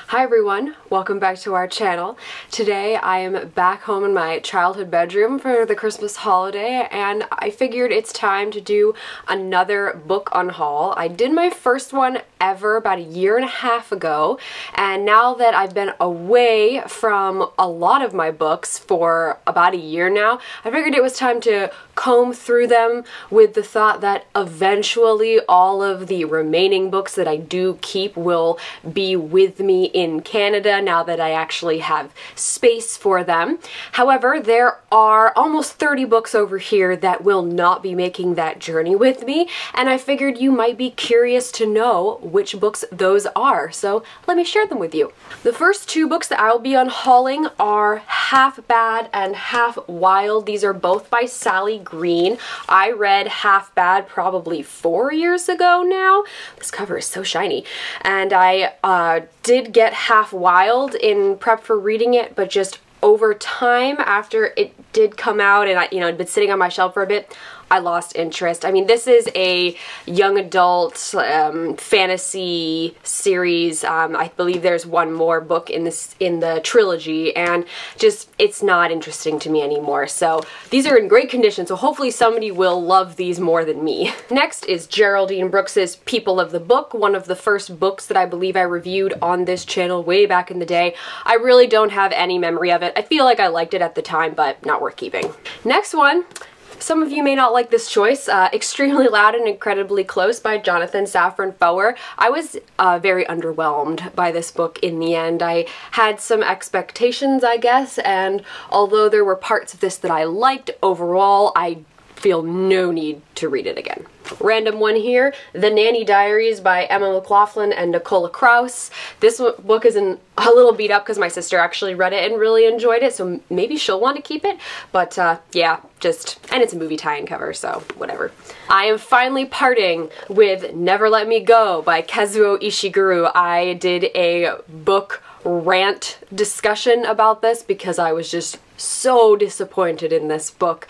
Hi everyone, welcome back to our channel. Today I am back home in my childhood bedroom for the Christmas holiday and I figured it's time to do another book unhaul. I did my first one ever about a year and a half ago, and now that I've been away from a lot of my books for about a year now, I figured it was time to comb through them with the thought that eventually all of the remaining books that I do keep will be with me in Canada now that I actually have space for them. However, there are almost 30 books over here that will not be making that journey with me, and I figured you might be curious to know which books those are, so let me share them with you. The first two books that I'll be unhauling are Half Bad and Half Wild. These are both by Sally Green. I read Half Bad probably 4 years ago now. This cover is so shiny. And I did get Half Wild in prep for reading it, but just over time after it did come out and it'd been sitting on my shelf for a bit, I lost interest. I mean, this is a young adult fantasy series. I believe there's one more book in the trilogy, and just it's not interesting to me anymore. So these are in great condition, so hopefully somebody will love these more than me. Next is Geraldine Brooks's People of the Book, one of the first books that I believe I reviewed on this channel way back in the day. I really don't have any memory of it. I feel like I liked it at the time, but not worth keeping. Next one. Some of you may not like this choice, Extremely Loud and Incredibly Close by Jonathan Safran Foer. I was very underwhelmed by this book in the end. I had some expectations, I guess, and although there were parts of this that I liked, overall I feel no need to read it again. Random one here, The Nanny Diaries by Emma McLaughlin and Nicola Kraus. This book is a little beat up because my sister actually read it and really enjoyed it, so maybe she'll want to keep it, but yeah, and it's a movie tie-in cover, so whatever. I am finally parting with Never Let Me Go by Kazuo Ishiguro. I did a book rant discussion about this because I was just so disappointed in this book.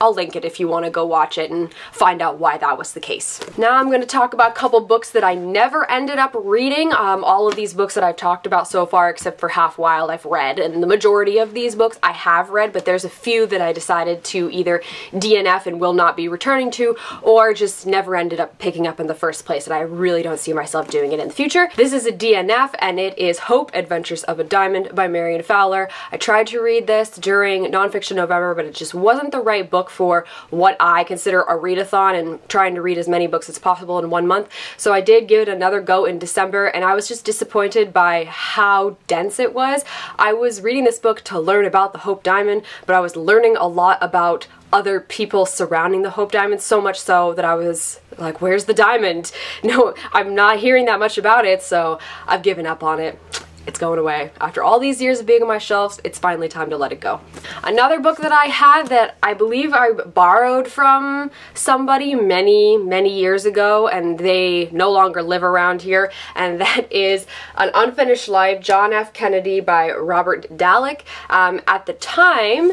I'll link it if you want to go watch it and find out why that was the case. Now I'm going to talk about a couple books that I never ended up reading. All of these books that I've talked about so far, except for Half Wild, I've read, and the majority of these books I have read, but there's a few that I decided to either DNF and will not be returning to, or just never ended up picking up in the first place, and I really don't see myself doing it in the future. This is a DNF, and it is Hope, Adventures of a Diamond by Marian Fowler. I tried to read this during Nonfiction November, but it just wasn't the right book for what I consider a readathon and trying to read as many books as possible in 1 month. So I did give it another go in December, and I was just disappointed by how dense it was. I was reading this book to learn about the Hope Diamond, but I was learning a lot about other people surrounding the Hope Diamond, so much so that I was like, where's the diamond? No, I'm not hearing that much about it, so I've given up on it. It's going away. After all these years of being on my shelves, it's finally time to let it go. Another book that I had that I believe I borrowed from somebody many, many years ago, and they no longer live around here, and that is An Unfinished Life, John F. Kennedy by Robert Dallek. At the time,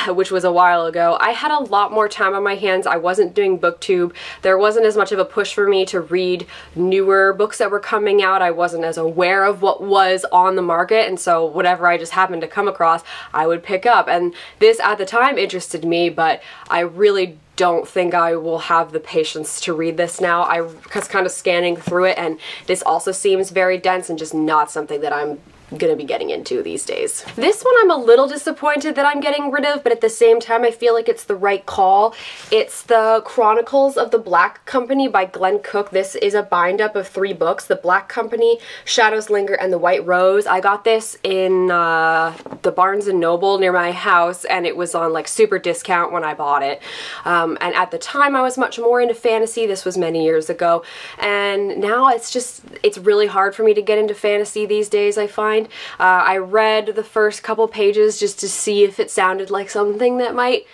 which was a while ago, I had a lot more time on my hands. I wasn't doing BookTube. There wasn't as much of a push for me to read newer books that were coming out. I wasn't as aware of what was on the market, and so whatever I just happened to come across, I would pick up. And this at the time interested me, but I really don't think I will have the patience to read this now. I was kind of scanning through it, and this also seems very dense and just not something that I'm gonna be getting into these days. This one I'm a little disappointed that I'm getting rid of, but at the same time I feel like it's the right call. It's The Chronicles of the Black Company by Glenn Cook. This is a bind-up of 3 books, The Black Company, Shadows Linger, and The White Rose. I got this in the Barnes & Noble near my house, and it was on like super discount when I bought it. And at the time I was much more into fantasy. This was many years ago, and now it's really hard for me to get into fantasy these days, I find. I read the first couple pages just to see if it sounded like something that might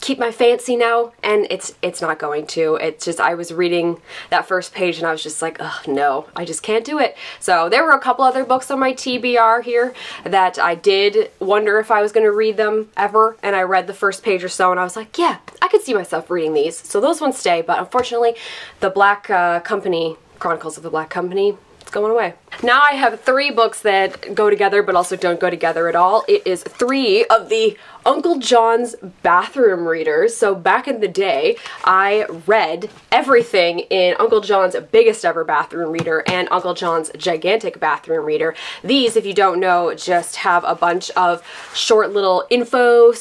keep my fancy now, and it's not going to. It's just, I was reading that first page and I was just like, ugh, no, I just can't do it. So there were a couple other books on my TBR here that I did wonder if I was going to read them ever, and I read the first page or so and I was like, yeah, I could see myself reading these. So those ones stay, but unfortunately the Black Company, Chronicles of the Black Company, going away. Now I have 3 books that go together but also don't go together at all. It is 3 of the Uncle John's bathroom readers. So back in the day, I read everything in Uncle John's biggest ever bathroom reader and Uncle John's gigantic bathroom reader. These, if you don't know, just have a bunch of short little info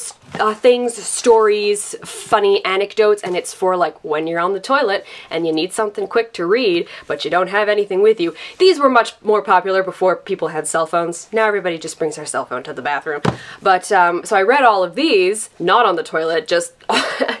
things, stories, funny anecdotes, and it's for like when you're on the toilet and you need something quick to read, but you don't have anything with you. These were much more popular before people had cell phones. Now everybody just brings their cell phone to the bathroom. But so I read all of these, not on the toilet, just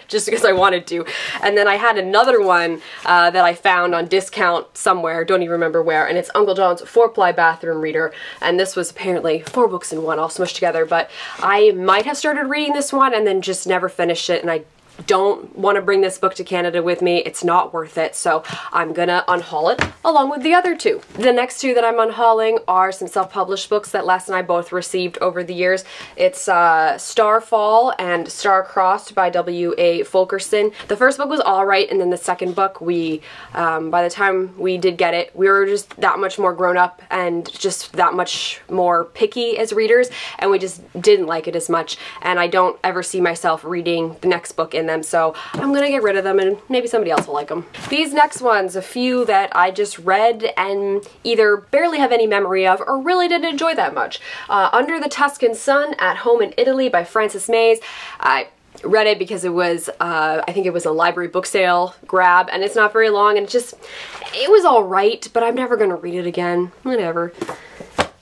just because I wanted to. And then I had another one that I found on discount somewhere, don't even remember where, and it's Uncle John's 4-ply bathroom reader. And this was apparently 4 books in one, all smushed together, but I might have started reading this one and then just never finished it, and I don't want to bring this book to Canada with me. It's not worth it, so I'm gonna unhaul it along with the other 2. The next 2 that I'm unhauling are some self-published books that Les and I both received over the years. It's Starfall and Star-Crossed by W.A. Fulkerson. The first book was alright, and then the second book, we, by the time we did get it, we were just that much more grown up and just that much more picky as readers, and we just didn't like it as much, and I don't ever see myself reading the next book in them, so I'm gonna get rid of them and maybe somebody else will like them. These next ones, a few that I just read and either barely have any memory of or really didn't enjoy that much. Under the Tuscan Sun, At Home in Italy by Frances Mays. I read it because it was, I think it was a library book sale grab, and it's not very long, and it was alright, but I'm never gonna read it again. Whatever.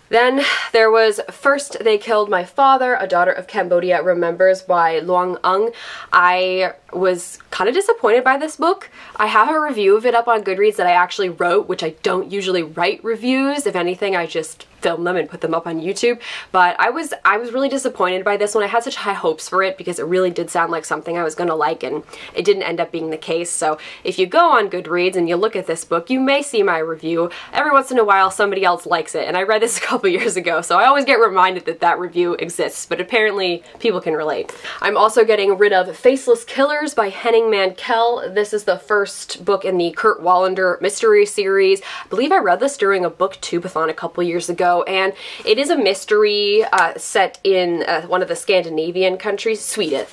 Then there was First They Killed My Father, A Daughter of Cambodia Remembers by Luong Ung. I was kind of disappointed by this book. I have a review of it up on Goodreads that I actually wrote, which I don't usually write reviews. If anything, I just film them and put them up on YouTube. But I was really disappointed by this one. I had such high hopes for it because it really did sound like something I was gonna like, and it didn't end up being the case. So if you go on Goodreads and you look at this book, you may see my review. Every once in a while somebody else likes it, and I read this a couple years ago, so I always get reminded that that review exists, but apparently people can relate. I'm also getting rid of Faceless Killers by Henning Mankell. This is the first book in the Kurt Wallander mystery series. I believe I read this during a booktube-a-thon a couple years ago, and it is a mystery set in one of the Scandinavian countries, Sweden,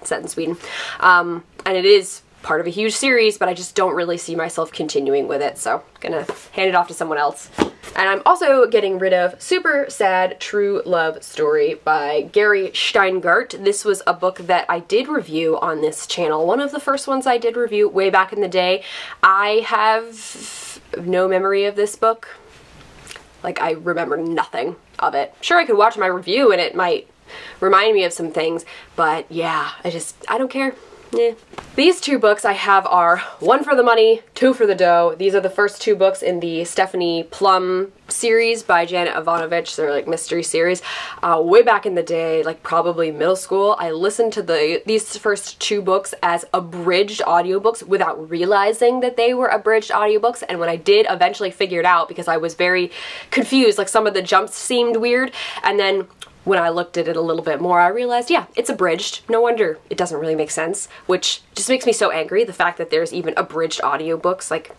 set in Sweden, and it is part of a huge series, but I just don't really see myself continuing with it, so I'm gonna hand it off to someone else. And I'm also getting rid of Super Sad True Love Story by Gary Shteyngart. This was a book that I did review on this channel. One of the first ones I did review way back in the day. I have no memory of this book. Like, I remember nothing of it. Sure, I could watch my review and it might remind me of some things, but yeah, I don't care. Yeah. These 2 books I have are 1 for the money, 2 for the dough. These are the first 2 books in the Stephanie Plum series by Janet Evanovich. They're like mystery series. Way back in the day, like probably middle school, I listened to these first 2 books as abridged audiobooks without realizing that they were abridged audiobooks, and when I did eventually figure it out, because I was very confused, like some of the jumps seemed weird, and then when I looked at it a little bit more, I realized, yeah, it's abridged. No wonder it doesn't really make sense, which just makes me so angry, the fact that there's even abridged audiobooks, like,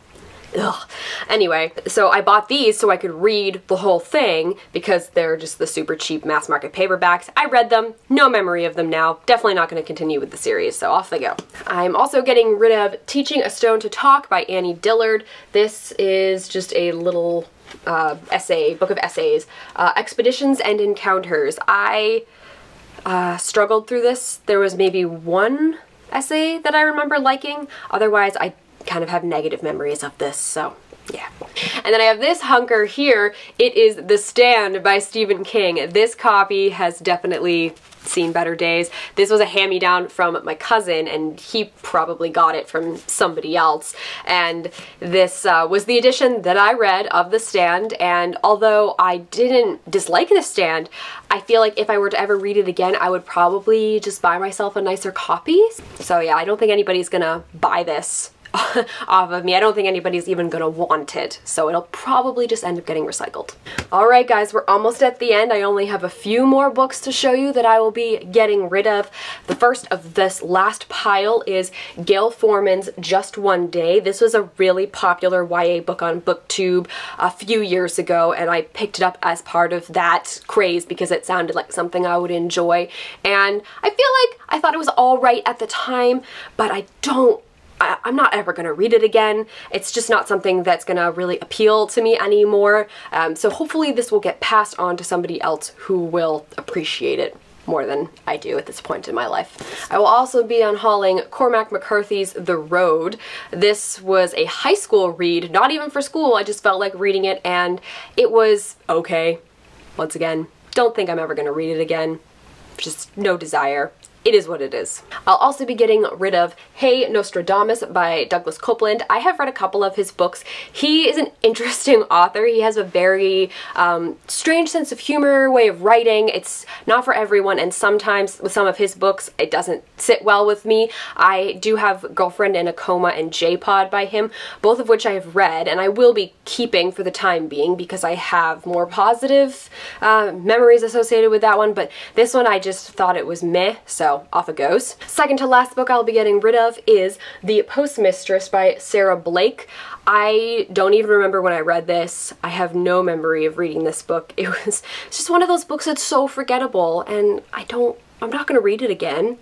ugh. Anyway, so I bought these so I could read the whole thing because they're just the super cheap mass market paperbacks. I read them, no memory of them now, definitely not going to continue with the series, so off they go. I'm also getting rid of Teaching a Stone to Talk by Annie Dillard. This is just a little book of essays, Expeditions and Encounters. I struggled through this. There was maybe 1 essay that I remember liking. Otherwise, I kind of have negative memories of this, so yeah. And then I have this hunker here. It is The Stand by Stephen King. This copy has definitely seen better days. This was a hand-me-down from my cousin, and he probably got it from somebody else. And this was the edition that I read of The Stand, and although I didn't dislike The Stand, I feel like if I were to ever read it again, I would probably just buy myself a nicer copy. So yeah, I don't think anybody's gonna buy this off of me. I don't think anybody's even gonna want it, so it'll probably just end up getting recycled. Alright guys, we're almost at the end. I only have a few more books to show you that I will be getting rid of. The first of this last pile is Gail Forman's Just One Day. This was a really popular YA book on BookTube a few years ago, and I picked it up as part of that craze because it sounded like something I would enjoy. And I feel like I thought it was alright at the time, but I'm not ever going to read it again. It's just not something that's going to really appeal to me anymore. So hopefully this will get passed on to somebody else who will appreciate it more than I do at this point in my life. I will also be unhauling Cormac McCarthy's The Road. This was a high school read, not even for school. I just felt like reading it and it was okay. Once again, don't think I'm ever going to read it again. Just no desire. It is what it is. I'll also be getting rid of Hey Nostradamus by Douglas Copeland. I have read a couple of his books. He is an interesting author. He has a very strange sense of humor, way of writing. It's not for everyone, and sometimes with some of his books it doesn't sit well with me. I do have Girlfriend in a Coma and J-Pod by him, both of which I have read and I will be keeping for the time being because I have more positive memories associated with that one, but this one I just thought it was meh, so off it goes. Second to last book I'll be getting rid of is The Postmistress by Sarah Blake. I don't even remember when I read this. I have no memory of reading this book. It's just one of those books that's so forgettable, and I'm not gonna read it again.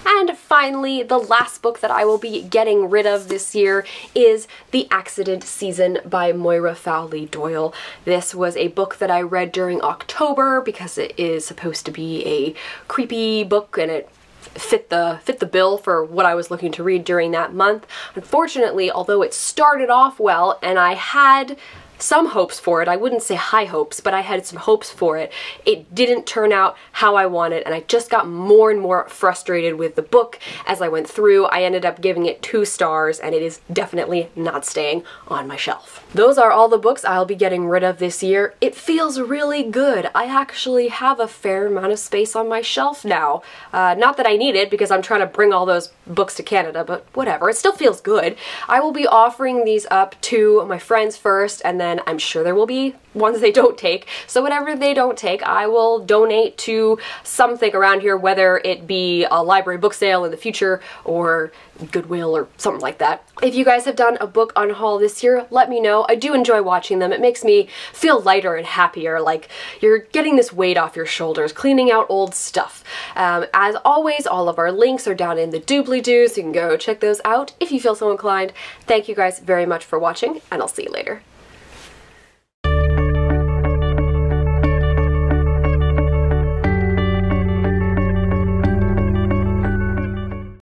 And finally, the last book that I will be getting rid of this year is The Accident Season by Moira Fowley Doyle. This was a book that I read during October because it is supposed to be a creepy book and it fit the bill for what I was looking to read during that month. Unfortunately, although it started off well and I had some hopes for it, I wouldn't say high hopes, but I had some hopes for it, it didn't turn out how I wanted, and I just got more and more frustrated with the book as I went through. I ended up giving it 2 stars, and it is definitely not staying on my shelf. Those are all the books I'll be getting rid of this year. It feels really good. I actually have a fair amount of space on my shelf now. Not that I need it because I'm trying to bring all those books to Canada, but whatever, it still feels good. I will be offering these up to my friends first, and then I'm sure there will be ones they don't take. So whatever they don't take, I will donate to something around here, whether it be a library book sale in the future or Goodwill or something like that. If you guys have done a book on haul this year, let me know. I do enjoy watching them. It makes me feel lighter and happier, like you're getting this weight off your shoulders, cleaning out old stuff. As always, all of our links are down in the doobly-doo, so you can go check those out if you feel so inclined. Thank you guys very much for watching, and I'll see you later.